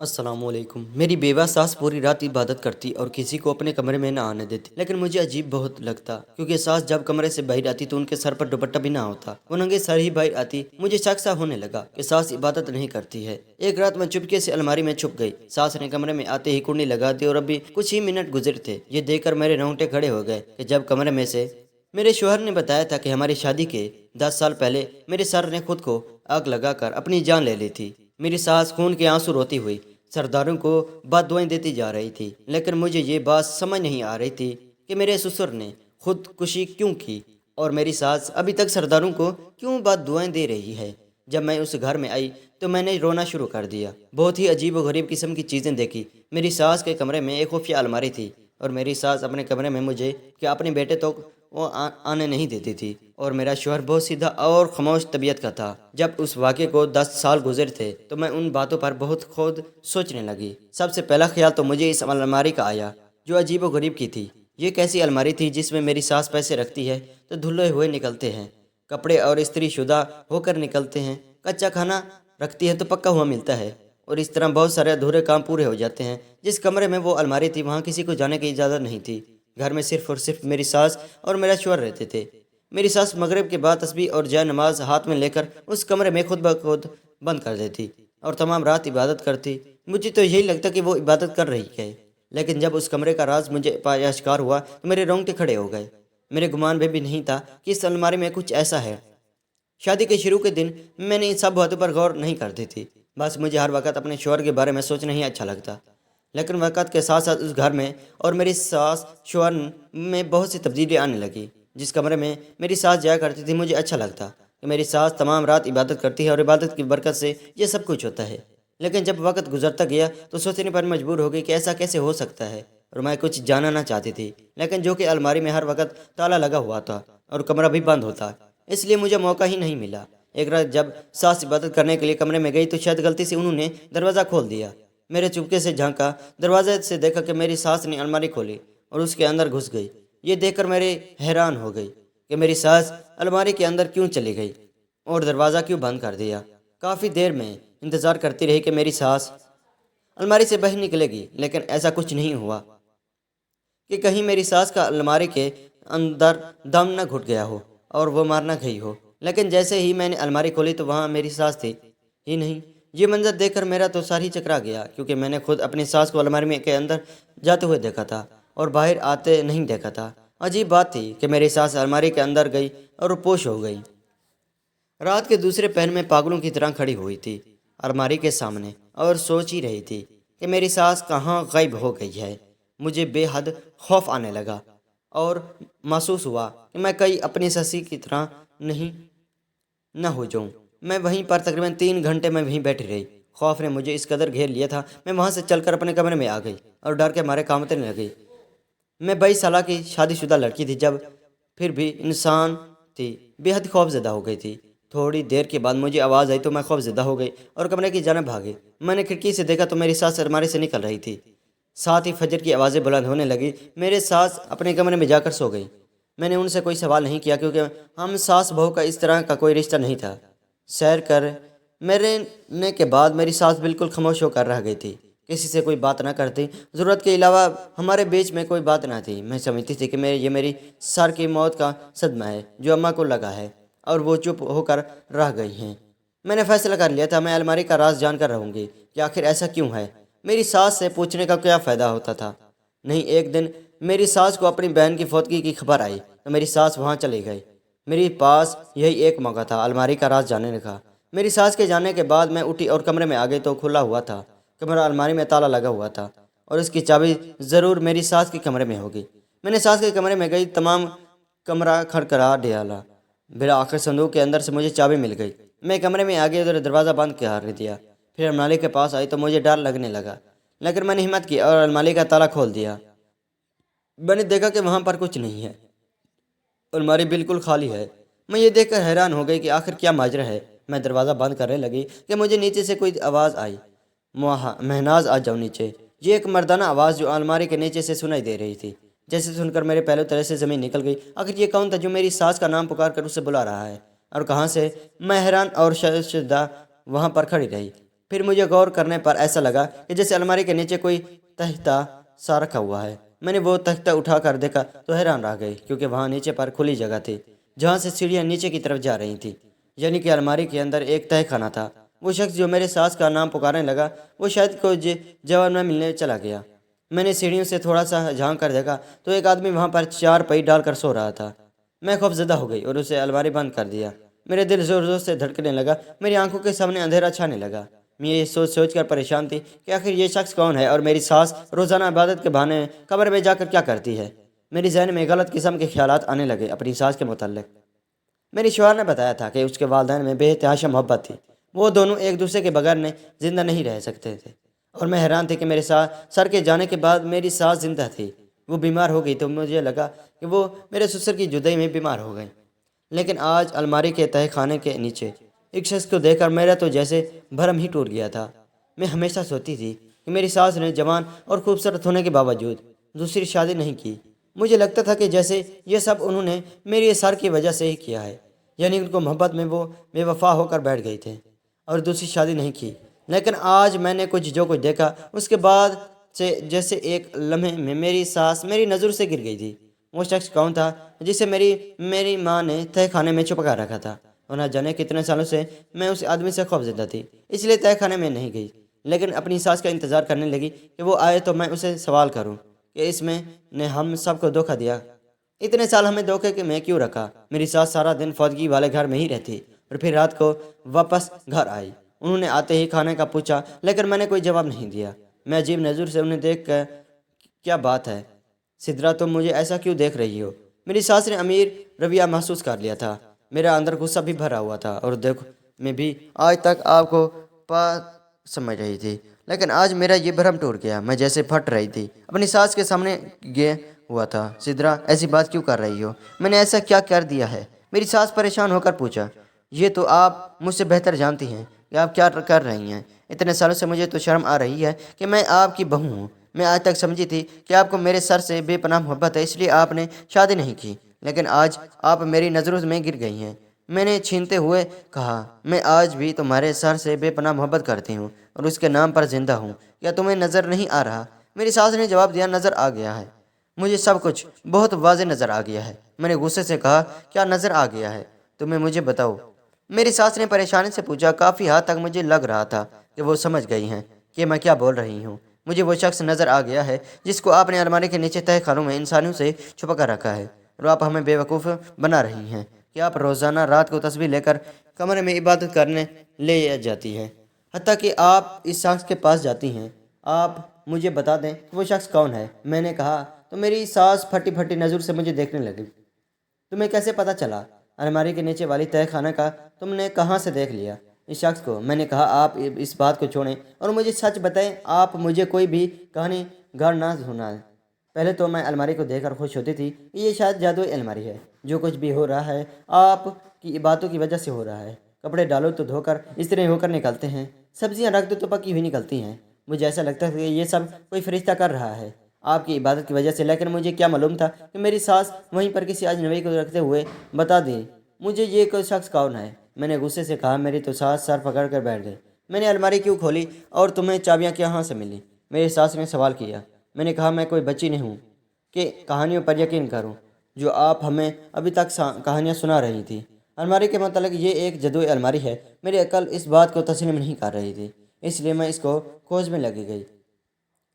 अस्सलाम वालेकुम। मेरी बेवा सास पूरी रात इबादत करती और किसी को अपने कमरे में ना आने देती, लेकिन मुझे अजीब बहुत लगता क्योंकि सास जब कमरे से बाहर आती तो उनके सर पर दुपट्टा भी ना होता, वो नंगे सर ही बाहर आती। मुझे शक सा होने लगा कि सास इबादत नहीं करती है। एक रात मैं चुपके से अलमारी में छुप गई। सास ने कमरे में आते ही कुंडी लगा दी और अभी कुछ ही मिनट गुजरे थे। ये देखकर मेरे रोंगटे खड़े हो गए कि जब कमरे में से मेरे शोहर ने बताया था कि हमारी शादी के 10 साल पहले मेरे सर ने खुद को आग लगाकर अपनी जान ले ली थी। मेरी सास खून के आंसू रोती हुई सरदारों को बददुआएं देती जा रही थी, लेकिन मुझे ये बात समझ नहीं आ रही थी कि मेरे ससुर ने खुदकुशी क्यों की और मेरी सास अभी तक सरदारों को क्यों बददुआएं दे रही है। जब मैं उस घर में आई तो मैंने रोना शुरू कर दिया। बहुत ही अजीब और गरीब किस्म की चीज़ें देखी। मेरी सास के कमरे में एक खुफिया अलमारी थी और मेरी सास अपने कमरे में मुझे कि अपने बेटे तो वो आने नहीं देती थी और मेरा शौहर बहुत सीधा और खामोश तबीयत का था। जब उस वाक़े को 10 साल गुजरे थे तो मैं उन बातों पर बहुत खुद सोचने लगी। सबसे पहला ख्याल तो मुझे इस अलमारी का आया जो अजीब व गरीब की थी। ये कैसी अलमारी थी जिसमें मेरी सास पैसे रखती है तो धुले हुए निकलते हैं, कपड़े और इस्त्री शुदा होकर निकलते हैं, कच्चा खाना रखती है तो पक्का हुआ मिलता है और इस तरह बहुत सारे अधूरे काम पूरे हो जाते हैं। जिस कमरे में वो अलमारी थी वहाँ किसी को जाने की इजाज़त नहीं थी। घर में सिर्फ और सिर्फ मेरी सास और मेरा शौहर रहते थे। मेरी सास मगरिब के बाद तस्बीह और जय नमाज हाथ में लेकर उस कमरे में खुद ब खुद बंद कर देती और तमाम रात इबादत करती। मुझे तो यही लगता कि वो इबादत कर रही है, लेकिन जब उस कमरे का राज मुझे आश्कार हुआ तो मेरे रोंगटे खड़े हो गए। मेरे गुमान में भी नहीं था कि इस अलमारी में कुछ ऐसा है। शादी के शुरू के दिन मैंने इन सब बातों पर गौर नहीं करती थी। बस मुझे हर वक्त अपने शौहर के बारे में सोचना ही अच्छा लगता। लेकिन वक्त के साथ साथ उस घर में और मेरी सास शौहर में बहुत सी तब्दीली आने लगी। जिस कमरे में मेरी सास जाया करती थी मुझे अच्छा लगता कि मेरी सास तमाम रात इबादत करती है और इबादत की बरकत से ये सब कुछ होता है। लेकिन जब वक्त गुजरता गया तो सोचने पर मजबूर हो गई कि ऐसा कैसे हो सकता है और मैं कुछ जानना ना चाहती थी। लेकिन जो कि अलमारी में हर वक्त ताला लगा हुआ था और कमरा भी बंद होता, इसलिए मुझे मौका ही नहीं मिला। एक रात जब सास इबादत करने के लिए कमरे में गई तो शायद गलती से उन्होंने दरवाज़ा खोल दिया। मेरे चुपके से झांका, दरवाजे से देखा कि मेरी सास ने अलमारी खोली और उसके अंदर घुस गई। ये देखकर मेरे हैरान हो गई कि मेरी सास अलमारी के अंदर क्यों चली गई और दरवाज़ा क्यों बंद कर दिया। काफ़ी देर में इंतज़ार करती रही कि मेरी सास अलमारी से बाहर निकलेगी, लेकिन ऐसा कुछ नहीं हुआ कि कहीं मेरी सास का अलमारी के अंदर दम न घुट गया हो और वो मार न गई हो। लेकिन जैसे ही मैंने अलमारी खोली तो वहाँ मेरी सास थी ही नहीं। ये मंजर देखकर मेरा तो सर ही चकरा गया क्योंकि मैंने खुद अपनी सास को अलमारी में के अंदर जाते हुए देखा था और बाहर आते नहीं देखा था। अजीब बात थी कि मेरी सास अलमारी के अंदर गई और रुपोश हो गई। रात के दूसरे पहर में पागलों की तरह खड़ी हुई थी अलमारी के सामने और सोच ही रही थी कि मेरी सास कहाँ गायब हो गई है। मुझे बेहद खौफ आने लगा और महसूस हुआ कि मैं कहीं अपनी ससी की तरह नहीं न हो जाऊं। मैं वहीं पर तकरीबन 3 घंटे में वहीं बैठी रही। खौफ ने मुझे इस कदर घेर लिया था मैं वहां से चलकर अपने कमरे में आ गई और डर के मारे कांपने लगी। मैं 22 साल की शादीशुदा लड़की थी, जब फिर भी इंसान थी, बेहद खौफजदा हो गई थी। थोड़ी देर के बाद मुझे आवाज़ आई तो मैं खौफजदा हो गई और कमरे की जानिब भागी। मैंने खिड़की से देखा तो मेरी सास अलमारी से निकल रही थी। साथ ही फजर की आवाज़ें बुलंद होने लगी। मेरे सास अपने कमरे में जाकर सो गई। मैंने उनसे कोई सवाल नहीं किया क्योंकि हम सास बहू का इस तरह का कोई रिश्ता नहीं था। सैर कर मेरे के बाद मेरी सास बिल्कुल खामोश होकर रह गई थी, किसी से कोई बात ना करती। ज़रूरत के अलावा हमारे बीच में कोई बात ना थी। मैं समझती थी कि ये मेरी सर की मौत का सदमा है जो अम्मा को लगा है और वो चुप होकर रह गई हैं। मैंने फैसला कर लिया था मैं अलमारी का राज जानकर रहूँगी कि आखिर ऐसा क्यों है। मेरी सास से पूछने का क्या फ़ायदा होता था। नहीं, एक दिन मेरी सास को अपनी बहन की फौतगी की खबर आई तो मेरी सास वहाँ चली गई। मेरे पास यही एक मौका था अलमारी का राज जानने का। मेरी सास के जाने के बाद मैं उठी और कमरे में आ गई तो खुला हुआ था। कमरा अलमारी में ताला लगा हुआ था और इसकी चाबी ज़रूर मेरी सास के कमरे में होगी। मैंने सास के कमरे में गई, तमाम कमरा खड़खड़ा डाला। फिर आखिर संदूक के अंदर से मुझे चाबी मिल गई। मैं कमरे में आ गई और दरवाज़ा बंद कर दिया। फिर अलमारी के पास आई तो मुझे डर लगने लगा, लेकिन मैंने हिम्मत की और अलमारी का ताला खोल दिया। मैंने देखा कि वहाँ पर कुछ नहीं है, अलमारी बिल्कुल खाली है। मैं ये देखकर हैरान हो गई कि आखिर क्या माजरा है। मैं दरवाज़ा बंद करने लगी कि मुझे नीचे से कोई आवाज़ आई, महनाज आ जाओ नीचे। ये एक मर्दाना आवाज़ जो अलमारी के नीचे से सुनाई दे रही थी। जैसे सुनकर मेरे पहले तरह से ज़मीन निकल गई। आखिर ये कौन था जो मेरी सास का नाम पुकार कर उसे बुला रहा है और कहाँ से। मैं हैरान और शर्मशदा वहाँ पर खड़ी रही। फिर मुझे गौर करने पर ऐसा लगा कि जैसे अलमारी के नीचे कोई तख्ता सा रखा हुआ है। मैंने वो तख्ता उठा कर देखा तो हैरान रह गई, क्योंकि वहाँ नीचे पर खुली जगह थी जहाँ से सीढ़ियाँ नीचे की तरफ जा रही थी। यानी कि अलमारी के अंदर एक तह खाना था। वो शख्स जो मेरे सास का नाम पुकारने लगा, वो शायद को जवाब में मिलने चला गया। मैंने सीढ़ियों से थोड़ा सा झांक कर देखा तो एक आदमी वहाँ पर चार पई डालकर सो रहा था। मैं खौफजदा हो गई और उसे अलमारी बंद कर दिया। मेरे दिल जोर जोर से धड़कने लगा, मेरी आंखों के सामने अंधेरा छाने लगा। मैं ये सोच सोच कर परेशान थी कि आखिर ये शख्स कौन है और मेरी सास रोज़ाना इबादत के बहाने कब्र में जाकर क्या करती है। मेरी जहन में गलत किस्म के ख्यालात आने लगे अपनी सास के मुतल्लिक। मेरी शौहर ने बताया था कि उसके वालिदैन में बेतहाशा मोहब्बत थी। वो दोनों एक दूसरे के बगैर ने जिंदा नहीं रह सकते थे। और मैं हैरान थी कि मेरे सास सर के जाने के बाद मेरी सास जिंदा थी। वो बीमार हो गई तो मुझे लगा कि वो मेरे ससुर की जुदाई में बीमार हो गई। लेकिन आज अलमारी के तह खाने के नीचे एक शख्स को देखकर मेरा तो जैसे भरम ही टूट गया था। मैं हमेशा सोचती थी कि मेरी सास ने जवान और खूबसूरत होने के बावजूद दूसरी शादी नहीं की। मुझे लगता था कि जैसे ये सब उन्होंने मेरी सर की वजह से ही किया है, यानी उनको मोहब्बत में वो बेवफा होकर बैठ गए थे और दूसरी शादी नहीं की। लेकिन आज मैंने कुछ देखा, उसके बाद से जैसे एक लम्हे में मेरी सास मेरी नज़र से गिर गई थी। वो शख्स कौन था जिसे मेरी मेरी माँ ने तह खाने में छुपा रखा था, और न जाने कितने सालों से मैं उस आदमी से खौफजदा थी, इसलिए तह खाने में नहीं गई। लेकिन अपनी सास का इंतज़ार करने लगी कि वो आए तो मैं उसे सवाल करूं कि इसमें ने हम सबको धोखा दिया। इतने साल हमें धोखे के में क्यों रखा। मेरी सास सारा दिन फौदगी वाले घर में ही रहती और फिर रात को वापस घर आई। उन्होंने आते ही खाने का पूछा, लेकिन मैंने कोई जवाब नहीं दिया। मैं अजीब नज़र से उन्हें देख कर, क्या बात है सिद्रा, तुम मुझे ऐसा क्यों देख रही हो। मेरी सास ने अमीर रवैया महसूस कर लिया था। मेरा अंदर गुस्सा भी भरा हुआ था और देखो मैं भी आज तक आपको पा समझ रही थी, लेकिन आज मेरा ये भ्रम टूट गया। मैं जैसे फट रही थी, अपनी सास के सामने गे हुआ था। सिद्रा, ऐसी बात क्यों कर रही हो, मैंने ऐसा क्या कर दिया है। मेरी सास परेशान होकर पूछा। ये तो आप मुझसे बेहतर जानती हैं कि आप क्या कर रही हैं। इतने सालों से मुझे तो शर्म आ रही है कि मैं आपकी बहू हूँ। मैं आज तक समझी थी कि आपको मेरे सर से बेपनाह मोहब्बत है, इसलिए आपने शादी नहीं की। लेकिन आज आप मेरी नज़रों में गिर गई हैं। मैंने छीनते हुए कहा, मैं आज भी तुम्हारे सर से बेपनाह मोहब्बत करती हूँ और उसके नाम पर जिंदा हूँ। क्या तुम्हें नज़र नहीं आ रहा। मेरी सास ने जवाब दिया, नज़र आ गया है, मुझे सब कुछ बहुत वाज़ेह नज़र आ गया है। मैंने गुस्से से कहा, क्या नज़र आ गया है तुम्हें, मुझे बताओ। मेरी सास ने परेशानी से पूछा। काफ़ी हद तक मुझे लग रहा था कि वो समझ गई हैं कि मैं क्या बोल रही हूँ। मुझे वो शख्स नज़र आ गया है जिसको आपने अलमारी के नीचे तह खानों में इंसानियों से छुपा कर रखा है, और आप हमें बेवकूफ़ बना रही हैं कि आप रोज़ाना रात को तस्बीह लेकर कमरे में इबादत करने ले जाती हैं, हत्ता कि आप इस शख्स के पास जाती हैं। आप मुझे बता दें कि वो शख्स कौन है। मैंने कहा तो मेरी सास फटी फटी नज़र से मुझे देखने लगी। तुम्हें कैसे पता चला अलमारी के नीचे वाली तह खाना का, तुमने कहाँ से देख लिया इस शख्स को। मैंने कहा, आप इस बात को छोड़ें और मुझे सच बताएं। आप मुझे कोई भी कहानी घर ना सुनाएं। पहले तो मैं अलमारी को देखकर खुश होती थी कि ये शायद जादुई अलमारी है। जो कुछ भी हो रहा है आपकी बातों की वजह से हो रहा है। कपड़े डालो तो धोकर इस्त्री होकर निकलते हैं, सब्जियां रख दो तो पकी हुई निकलती हैं। मुझे ऐसा लगता है कि ये सब कोई फरिश्ता कर रहा है आपकी इबादत की वजह से। लेकिन मुझे क्या मालूम था कि मेरी सास वहीं पर किसी अजनबी को रखते हुए बता दी मुझे ये कोई शख्स कौन है। मैंने गुस्से से कहा, मेरी तो सास सर पकड़ कर बैठ गई। मैंने अलमारी क्यों खोली और तुम्हें चाबियां कहाँ से मिली, मेरी सास ने सवाल किया। मैंने कहा, मैं कोई बच्ची नहीं हूँ कि कहानियों पर यकीन करूँ जो आप हमें अभी तक कहानियाँ सुना रही थी। अलमारी के मतलब ये एक जादुई अलमारी है। मेरी अकल इस बात को तस्लीम नहीं कर रही थी, इसलिए मैं इसको खोज में लगी गई।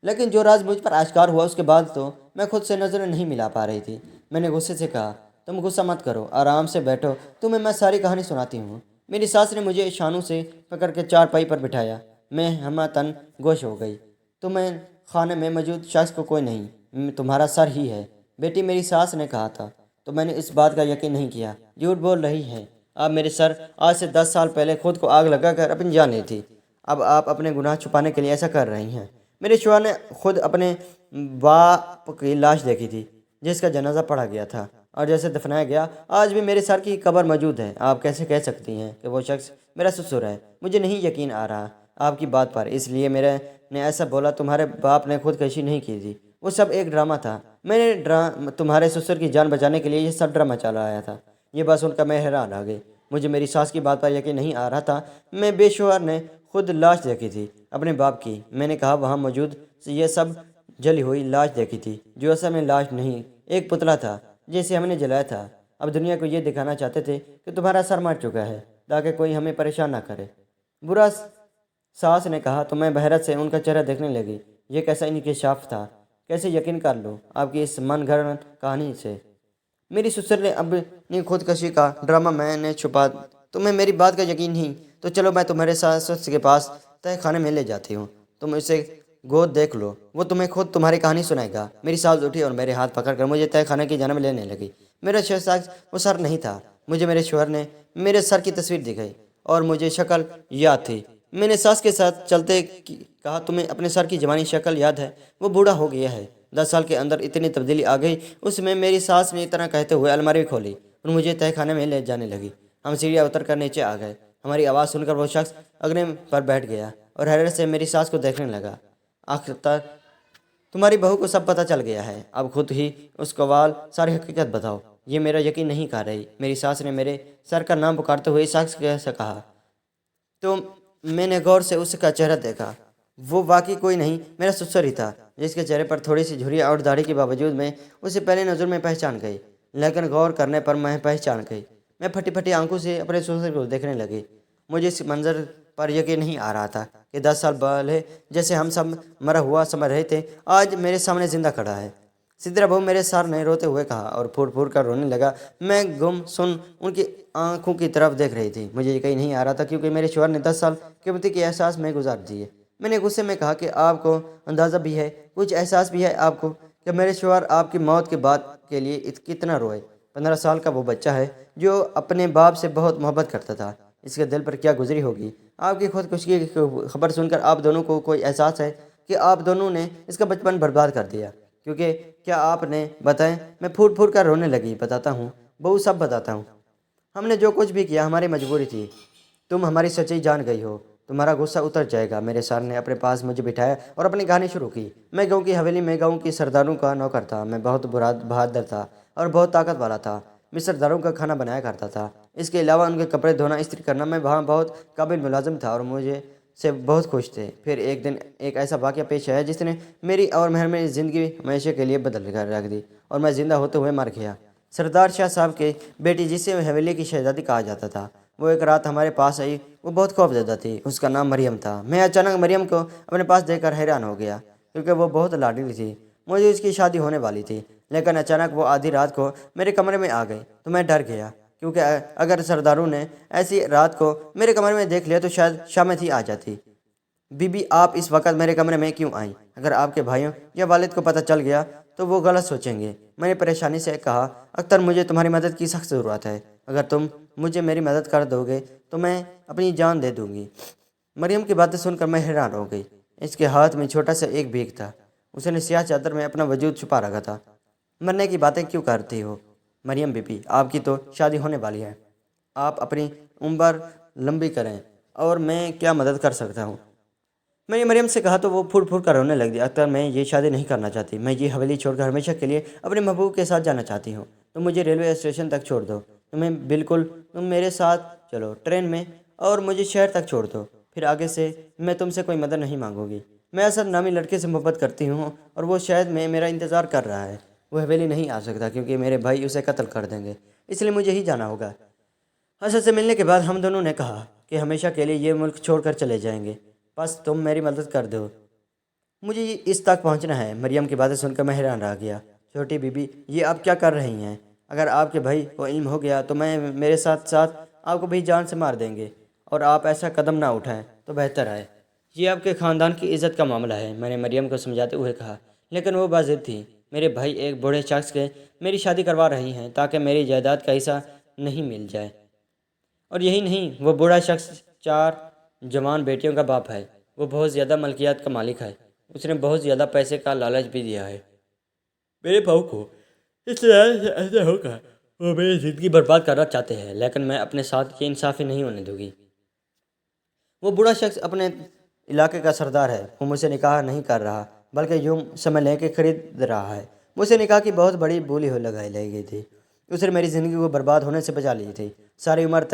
लेकिन जो राज मुझ पर आश्कार हुआ उसके बाद तो मैं खुद से नज़रें नहीं मिला पा रही थी। मैंने गुस्से से कहा, तुम गुस्सा मत करो, आराम से बैठो, तुम्हें मैं सारी कहानी सुनाती हूँ। मेरी सास ने मुझे शानों से पकड़ के चारपाई पर बिठाया। मैं हमतन गोश हो गई। तुम्हें खाने में मौजूद शख्स को कोई नहीं, तुम्हारा सर ही है बेटी, मेरी सास ने कहा था। तो मैंने इस बात का यकीन नहीं किया। झूठ बोल रही है आप, मेरे सर आज से 10 साल पहले खुद को आग लगाकर अपनी जान ली थी। अब आप अपने गुनाह छुपाने के लिए ऐसा कर रही हैं। मेरे शौहर ने खुद अपने बाप की लाश देखी थी जिसका जनाजा पढ़ा गया था और जैसे दफनाया गया। आज भी मेरे सर की कब्र मौजूद है। आप कैसे कह सकती हैं कि वो शख्स मेरा ससुर है। मुझे नहीं यकीन आ रहा आपकी बात पर, इसलिए मेरे ने ऐसा बोला। तुम्हारे बाप ने खुदकशी नहीं की थी, वो सब एक ड्रामा था। मैंने तुम्हारे ससुर की जान बचाने के लिए ये सब ड्रामा चलाया था। ये बात सुनकर मैं हैरान आ गई। मुझे मेरी सास की बात पर यकीन नहीं आ रहा था। मैं बेशुमार ने خود لاش دیکھی تھی اپنے باپ کی۔ میں نے کہا وہاں موجود یہ سب جلی ہوئی لاش دیکھی تھی جو اصل میں لاش نہیں، ایک پتلا تھا جسے ہم نے جلایا تھا۔ اب دنیا کو یہ دکھانا چاہتے تھے کہ تمہارا سر مر چکا ہے تاکہ کوئی ہمیں پریشان نہ کرے۔ برا ساس نے کہا تو میں بحیرت سے ان کا چہرہ دیکھنے لگی۔ یہ کیسا انکشاف تھا، کیسے یقین کر لوں آپ کی اس من گھڑت کہانی سے۔ میری سسر نے اپنی خودکشی کا ڈرامہ میں نے چھپا۔ تمہیں میری بات کا یقین نہیں تو چلو میں تمہارے ساس کے پاس تہہ خانے میں لے جاتی ہوں، تم اسے گود دیکھ لو، وہ تمہیں خود تمہاری کہانی سنائے گا۔ میری ساس اٹھی اور میرے ہاتھ پکڑ کر مجھے تہہ خانے کی جانب لینے لگی۔ میرا شہزاد وہ سر نہیں تھا، مجھے میرے شوہر نے میرے سر کی تصویر دکھائی اور مجھے شکل یاد تھی۔ میں نے ساس کے ساتھ چلتے کہا تمہیں اپنے سر کی جوانی شکل یاد ہے؟ وہ بوڑھا ہو گیا ہے، 10 سال کے اندر اتنی تبدیلی آ گئی اس میں۔ میری ساس نے اتنا کہتے ہوئے الماری کھولی اور مجھے تہہ خانے میں لے جانے لگی۔ ہم سیڑھیاں اتر کر نیچے آ گئے۔ ہماری آواز سن کر وہ شخص اگنے پر بیٹھ گیا اور حیرت سے میری ساس کو دیکھنے لگا۔ اختر تمہاری بہو کو سب پتہ چل گیا ہے، اب خود ہی اس کو ساری حقیقت بتاؤ۔ یہ میرا یقین نہیں کر رہی۔ میری ساس نے میرے سر کا نام پکارتے ہوئے اس شخص سے کہا تو میں نے غور سے اس کا چہرہ دیکھا۔ وہ واقعی کوئی نہیں، میرا سسر ہی تھا، جس کے چہرے پر تھوڑی سی جھریاں اور داڑھی کے باوجود میں اسے پہلے نظر میں پہچان گئی، لیکن غور کرنے پر میں پہچان گئی۔ میں پھٹی پھٹی آنکھوں سے اپنے سسر کو دیکھنے لگی۔ مجھے اس منظر پر یقین نہیں آ رہا تھا کہ 10 سال پہلے جیسے ہم سب مرا ہوا سمجھ رہے تھے آج میرے سامنے زندہ کھڑا ہے۔ سدرا بہو میرے سر نے روتے ہوئے کہا اور پھوٹ پھوٹ کر رونے لگا۔ میں گم سن ان کی آنکھوں کی طرف دیکھ رہی تھی۔ مجھے یقین نہیں آ رہا تھا کیونکہ میرے شوہر نے 10 سال قیمتی کے احساس میں گزار دیے۔ میں نے غصے میں کہا کہ آپ کو اندازہ بھی ہے، کچھ احساس بھی ہے آپ کو کہ میرے شوہر آپ کی موت کے بعد کے لیے کتنا روئے؟ 15 سال کا وہ بچہ ہے جو اپنے باپ سے بہت محبت کرتا تھا، اس کے دل پر کیا گزری ہوگی؟ آپ کی خودکشی کی خبر سن کر آپ دونوں کو کوئی احساس ہے کہ آپ دونوں نے اس کا بچپن برباد کر دیا؟ کیونکہ کیا آپ نے بتائیں؟ میں پھوٹ پھوٹ کر رونے لگی۔ بتاتا ہوں بہو، سب بتاتا ہوں۔ ہم نے جو کچھ بھی کیا ہماری مجبوری تھی، تم ہماری سچائی جان گئی ہو، تمہارا غصہ اتر جائے گا۔ میرے سر نے اپنے پاس مجھے بٹھایا اور اپنی کہانی شروع کی۔ میں گاؤں کی حویلی میں گاؤں کی سرداروں کا نوکر تھا۔ میں بہت بہادر تھا اور بہت طاقت والا تھا۔ میں سرداروں کا کھانا بنایا کرتا تھا، اس کے علاوہ ان کے کپڑے دھونا، استری کرنا۔ میں وہاں بہت قابل ملازم تھا اور مجھے سے بہت خوش تھے۔ پھر ایک دن ایک ایسا واقعہ پیش آیا جس نے میری اور محرم زندگی ہمیشہ کے لیے بدل کر رکھ دی اور میں زندہ ہوتے ہوئے مر گیا۔ سردار شاہ صاحب کی بیٹی، جسے حویلی کی شہزادی کہا جاتا تھا، وہ ایک رات ہمارے پاس آئی۔ وہ بہت خوفزدہ تھی، اس کا نام مریم تھا۔ میں اچانک مریم کو اپنے پاس دیکھ کر حیران ہو گیا کیونکہ وہ بہت لاڈلی تھی۔ مجھے اس کی شادی ہونے والی تھی، لیکن اچانک وہ آدھی رات کو میرے کمرے میں آ گئی تو میں ڈر گیا کیونکہ اگر سرداروں نے ایسی رات کو میرے کمرے میں دیکھ لیا تو شاید شامت ہی آ جاتی۔ بی بی، آپ اس وقت میرے کمرے میں کیوں آئیں؟ اگر آپ کے بھائیوں یا والد کو پتہ چل گیا تو وہ غلط سوچیں گے۔ میں نے پریشانی سے کہا، اختر مجھے تمہاری مدد کی سخت ضرورت ہے۔ اگر تم مجھے میری مدد کر دو گے تو میں اپنی جان دے دوں گی۔ مریم کی باتیں سن کر میں حیران ہو گئی۔ اس کے ہاتھ میں چھوٹا سا ایک بھیک تھا، اس نے سیاہ چادر میں اپنا وجود چھپا رکھا تھا۔ مرنے کی باتیں کیوں کرتی ہو مریم بی بی؟ آپ کی تو شادی ہونے والی ہے، آپ اپنی عمر لمبی کریں اور میں کیا مدد کر سکتا ہوں؟ میں نے مریم سے کہا تو وہ پھوٹ پھوٹ کر رونے لگ دی۔ اختر، میں یہ شادی نہیں کرنا چاہتی، میں یہ حویلی چھوڑ کر ہمیشہ کے لیے اپنے محبوب کے ساتھ جانا چاہتی ہوں۔ تم مجھے ریلوے اسٹیشن تک چھوڑ دو، تم میرے ساتھ چلو ٹرین میں اور مجھے شہر تک چھوڑ دو، پھر آگے سے میں تم سے کوئی مدد نہیں مانگوں گی۔ میں اسد نامی لڑکے سے محبت کرتی ہوں اور وہ شاید میں میرا انتظار کر رہا ہے۔ وہ حویلی نہیں آ سکتا کیونکہ میرے بھائی اسے قتل کر دیں گے، اس لیے مجھے ہی جانا ہوگا۔ اسد سے ملنے کے بعد ہم دونوں نے کہا کہ ہمیشہ کے لیے یہ ملک چھوڑ کر چلے جائیں گے، بس تم میری مدد کر دو، مجھے اس تک پہنچنا ہے۔ مریم کی باتیں سن کر میں حیران رہ گیا۔ چھوٹی بی بی، یہ آپ کیا کر رہی ہیں؟ اگر آپ کے بھائی کو علم ہو گیا تو میرے ساتھ ساتھ آپ کو بھی جان سے مار دیں گے، اور آپ ایسا قدم نہ اٹھائیں تو بہتر ہے۔ یہ آپ کے خاندان کی عزت کا معاملہ ہے، میں نے مریم کو سمجھاتے ہوئے کہا، لیکن وہ باضد تھی۔ میرے بھائی ایک بوڑھے شخص کے میری شادی کروا رہی ہیں تاکہ میری جائیداد کا حصہ نہیں مل جائے، اور یہی نہیں، وہ بوڑھا شخص 4 جوان بیٹیوں کا باپ ہے، وہ بہت زیادہ ملکیات کا مالک ہے، اس نے بہت زیادہ پیسے کا لالچ بھی دیا ہے میرے بھاؤ کو۔ اس طرح سے ایسا ہوگا وہ میری زندگی برباد کرنا چاہتے ہیں، لیکن میں اپنے ساتھ یہ انصافی نہیں ہونے دوں گی۔ وہ بوڑھا شخص اپنے علاقے کا سردار ہے، وہ مجھ سے نکاح نہیں کر رہا بلکہ یوں سمجھ لیں کہ خرید رہا ہے۔ مجھ سے نکاح کی بہت بڑی بولی لگائی گئی تھی، اس نے میری زندگی کو برباد ہونے سے بچا لی تھی۔ ساری عمر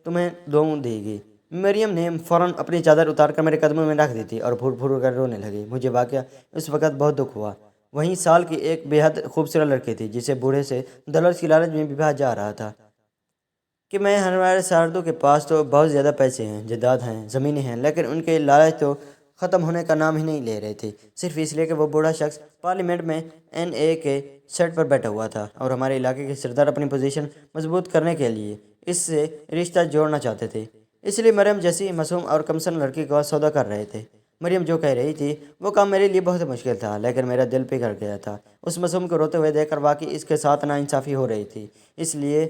تمہیں دی گی، مریم نے فوراً اپنی چادر اتار کر میرے قدموں میں رکھ دی تھی اور پھوٹ پھوٹ کر رونے لگی۔ مجھے واقعہ اس وقت بہت دکھ ہوا۔ وہیں سال کی ایک بے حد خوبصورت لڑکی تھی جسے بوڑھے سے دولت کی لالچ میں بھا جا رہا تھا کہ میں ہمارے ساردوں کے پاس تو بہت زیادہ پیسے ہیں، جائیداد ہیں، زمینیں ہیں، لیکن ان کے لالچ تو ختم ہونے کا نام ہی نہیں لے رہے تھے، صرف اس لیے کہ وہ بوڑھا شخص پارلیمنٹ میں NA کے سیٹ پر بیٹھا ہوا تھا اور ہمارے علاقے کے سردار اپنی پوزیشن مضبوط کرنے کے لیے اس سے رشتہ جوڑنا چاہتے تھے۔ اس لیے مریم جیسی معصوم اور کمسن لڑکی کا سودا کر رہے تھے۔ مریم جو کہہ رہی تھی وہ کام میرے لیے بہت مشکل تھا، لیکن میرا دل پگھل گیا تھا۔ اس معصوم کو روتے ہوئے دیکھ کر واقعی اس کے ساتھ ناانصافی ہو رہی تھی، اس لیے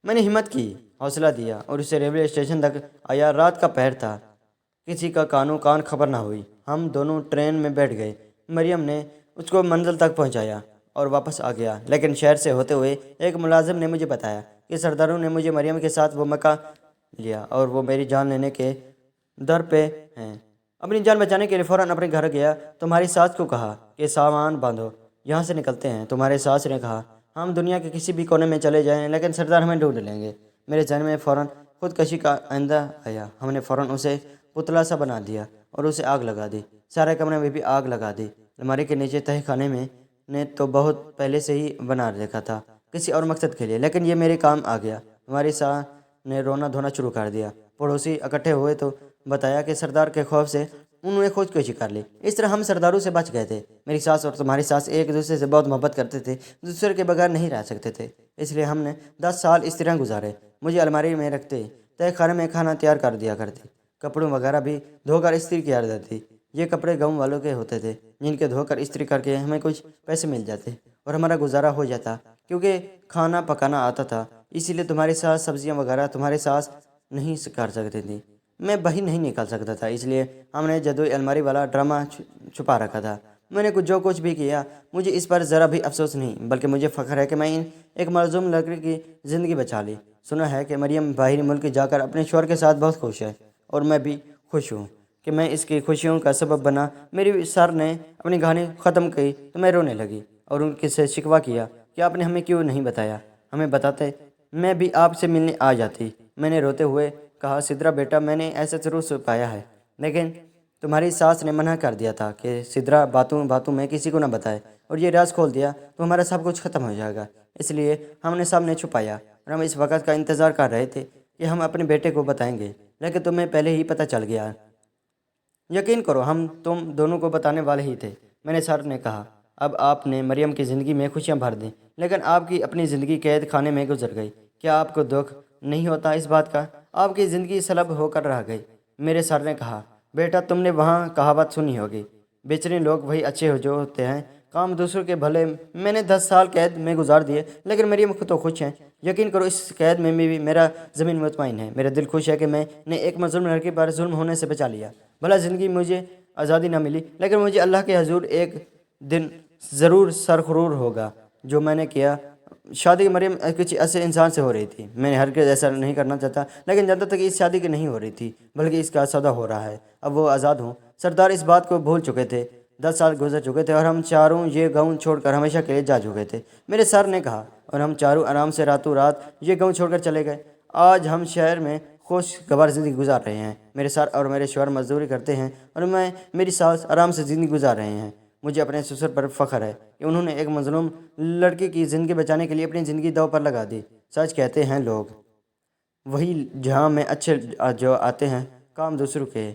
میں نے ہمت کی، حوصلہ دیا اور اسے ریلوے اسٹیشن تک آیا۔ رات کا پہر تھا، کسی کا کانوں کان خبر نہ ہوئی۔ ہم دونوں ٹرین میں بیٹھ گئے۔ مریم نے اس کو منزل تک پہنچایا اور واپس آ گیا، لیکن شہر سے ہوتے ہوئے ایک ملازم نے مجھے بتایا کہ سرداروں نے مجھے مریم کے ساتھ وہ مکہ لیا اور وہ میری جان لینے کے در پہ ہیں۔ اپنی جان بچانے کے لیے فوراً اپنے گھر گیا۔ تمہاری ساس کو کہا کہ سامان باندھو، یہاں سے نکلتے ہیں۔ تمہارے ساس نے کہا ہم دنیا کے کسی بھی کونے میں چلے جائیں لیکن سردار ہمیں ڈھونڈ لیں گے۔ میرے ذہن میں فوراً خودکشی کا آئندہ آیا۔ ہم نے فوراً اسے پتلا سا بنا دیا اور اسے آگ لگا دی۔ سارے کمرے میں بھی آگ لگا دی۔ الماری کے نیچے تہہ خانے میں نے تو بہت پہلے سے ہی بنا رکھا تھا کسی اور مقصد کے لیے، لیکن یہ میرے کام آ گیا۔ ہماری ساس نے رونا دھونا شروع کر دیا۔ پڑوسی اکٹھے ہوئے تو بتایا کہ سردار کے خوف سے انہوں نے خودکشی کر لی۔ اس طرح ہم سرداروں سے بچ گئے تھے۔ میری ساس اور تمہاری ساس ایک دوسرے سے بہت محبت کرتے تھے، دوسرے کے بغیر نہیں رہ سکتے تھے، اس لیے ہم نے 10 سال اس طرح گزارے۔ مجھے الماری میں رکھتے، تہہ خانے میں کھانا تیار کر دیا کرتے، کپڑوں وغیرہ بھی دھو کر استری کیا جاتی۔ یہ کپڑے گاؤں والوں کے ہوتے تھے جن کے دھو کر استری کر کے ہمیں کچھ پیسے مل جاتے اور ہمارا گزارا ہو جاتا، کیونکہ کھانا پکانا آتا تھا۔ اسی لیے تمہاری ساس سبزیاں وغیرہ تمہاری ساس نہیں کر سکتی تھی، میں باہر نہیں نکل سکتا تھا، اس لیے ہم نے جدوئی الماری والا ڈرامہ چھپا رکھا تھا۔ میں نے جو کچھ بھی کیا مجھے اس پر ذرا بھی افسوس نہیں، بلکہ مجھے فخر ہے کہ میں ایک معصوم لڑکی کی زندگی بچا لی۔ سنا ہے کہ مریم باہری ملک جا کر اپنے شوہر کے ساتھ بہت خوش ہے، اور میں بھی خوش ہوں کہ میں اس کی خوشیوں کا سبب بنا۔ میری سر نے اپنی کہانی ختم کی تو میں رونے لگی اور ان سے شکوہ کیا کہ آپ نے ہمیں کیوں نہیں بتایا، ہمیں بتاتے میں بھی آپ سے ملنے آ جاتی۔ میں نے روتے ہوئے کہا سدرا بیٹا، میں نے ایسا ضرور پایا ہے، لیکن تمہاری ساس نے منع کر دیا تھا کہ سدرا باتوں میں کسی کو نہ بتائے، اور یہ راز کھول دیا تو ہمارا سب کچھ ختم ہو جائے گا، اس لیے ہم نے سب نے چھپایا، اور ہم اس وقت کا انتظار کر رہے تھے کہ ہم اپنے بیٹے کو بتائیں گے، لیکن تمہیں پہلے ہی پتہ چل گیا۔ یقین کرو ہم تم دونوں کو بتانے والے ہی تھے۔ میں نے سر نے کہا اب آپ نے مریم کی زندگی میں خوشیاں بھر دیں، لیکن آپ کی اپنی زندگی قید خانے میں گزر گئی، کیا آپ کو دکھ نہیں ہوتا اس بات کا؟ آپ کی زندگی سلب ہو کر رہ گئی۔ میرے سر نے کہا بیٹا، تم نے وہاں کہاوت سنی ہوگی، بہترین لوگ وہی اچھے جو ہوتے ہیں، کام دوسروں کے بھلے۔ میں نے 10 سال قید میں گزار دیے، لیکن مریم تو خوش ہیں۔ یقین کرو اس قید میں بھی میرا زمین مطمئن ہے، میرا دل خوش ہے کہ میں نے ایک مظلوم لڑکی پر ظلم ہونے سے بچا لیا۔ بھلا زندگی مجھے آزادی نہ ملی، لیکن مجھے اللہ کے حضور ایک دن ضرور سرخرور ہوگا جو میں نے کیا۔ شادی مریم کسی ایسے انسان سے ہو رہی تھی، میں نے ہرگز ایسا نہیں کرنا چاہتا، لیکن جب تک اس شادی کی نہیں ہو رہی تھی بلکہ اس کا سودا ہو رہا ہے، اب وہ آزاد ہوں۔ سردار اس بات کو بھول چکے تھے، 10 سال گزر چکے تھے اور ہم چاروں یہ گاؤں چھوڑ کر ہمیشہ کے لیے جا چکے تھے۔ میرے سر نے کہا اور ہم چاروں آرام سے راتوں رات یہ گاؤں چھوڑ کر چلے گئے۔ آج ہم شہر میں خوشگوار زندگی گزار رہے ہیں، میرے سر اور میرے شوہر مزدوری کرتے ہیں اور میری ساس آرام سے زندگی گزار رہے ہیں۔ مجھے اپنے سسر پر فخر ہے کہ انہوں نے ایک مظلوم لڑکی کی زندگی بچانے کے لیے اپنی زندگی داؤ پر لگا دی۔ سچ کہتے ہیں لوگ وہی جہاں میں اچھے جو آتے ہیں کام دوسروں کے